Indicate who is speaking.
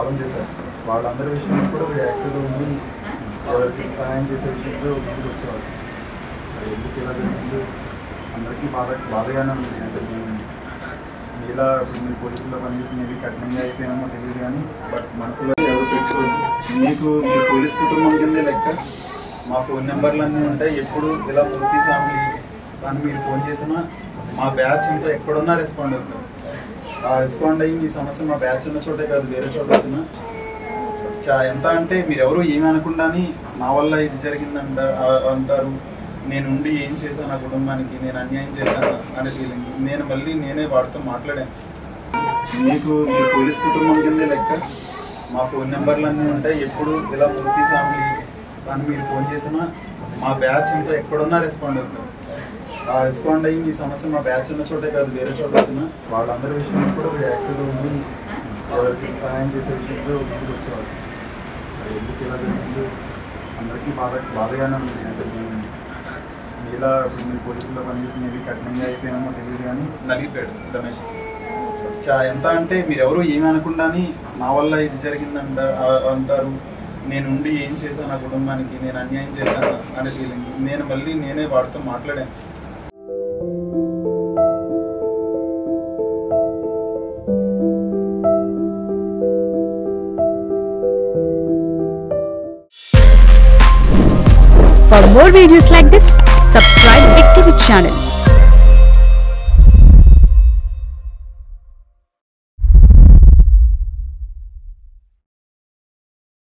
Speaker 1: కాలం చేశారు. వాళ్ళందరి విషయంలో కూడా వీడు యాక్టివ్గా ఉండి ఎవరికి సహాయం చేసే విషయంలో ముందుకు వచ్చేవాళ్ళు. ఎందుకు ఇలా జరిగింది అందరికీ బాధగానే ఉంది. అంటే ఇలా మీరు పోలీసుల్లో పనిచేసి మేబీ కఠినంగా అయిపోయినామో తెలియదు కానీ బట్ మనసులో ఎవరు పెట్టుకోరు. మీకు మీ పోలీస్ కుటుంబం కిందే లెక్క. మా ఫోన్ నెంబర్లు అన్నీ ఉంటాయి. ఎప్పుడు ఇలా మూర్తి ఫ్యామిలీ కానీ మీరు ఫోన్ చేసినా మా బ్యాచ్ అంతా ఎక్కడున్నా రెస్పాండ్ అవుతారు. ఆ రెస్పాండ్ అయ్యి మీ సమస్య మా బ్యాచ్ ఉన్న చోటే కాదు వేరే చోట వచ్చినా ఎంత అంటే మీరు ఎవరు ఏమి అనకుండాని నా వల్ల ఇది జరిగిందంట అంటారు. నేను ఉండి ఏం చేశాను నా కుటుంబానికి, నేను అన్యాయం చేశాను అనే ఫీలింగ్. నేనే వాడితో మాట్లాడాను. మీకు మీ పోలీస్ కుటుంబం కిందే లెక్క. మా ఫోన్ నెంబర్లు అన్నీ ఉంటాయి. ఎప్పుడు ఇలా మూర్తి ఫ్యామిలీ కానీ మీరు ఫోన్ చేసినా మా బ్యాచ్ అంతా ఎక్కడున్నా రెస్పాండ్ అవుతారు. ఆ రెస్పాండ్ అయ్యి మీ సమస్య మా బ్యాచ్ ఉన్న చోటే కాదు వేరే చోట వచ్చినా వాళ్ళందరి విషయంలో కూడా వీడు యాక్టివ్గా ఉండి ఎవరికి సహాయం చేసే విషయంలో ముందుకు వచ్చేవాళ్ళు. ఎందుకు ఇలా జరిగింది అందరికీ బాధగానే ఉంది. అంటే ఇలా మీరు పోలీసుల్లో పనిచేసి మేబీ కఠినంగా అయిపోయినామో తెలియదు కానీ నలిగిపోయాడు రమేష్. ఎంత అంటే మీరు ఎవరు ఏమి అనకుండాని నా వల్ల ఇది జరిగిందంట అంటారు. నేను ఉండి ఏం చేశాను నా కుటుంబానికి, నేను అన్యాయం చేశాను అనే ఫీలింగ్. నేనే వాడితో మాట్లాడాను.
Speaker 2: For more videos like this, subscribe Big TV channel.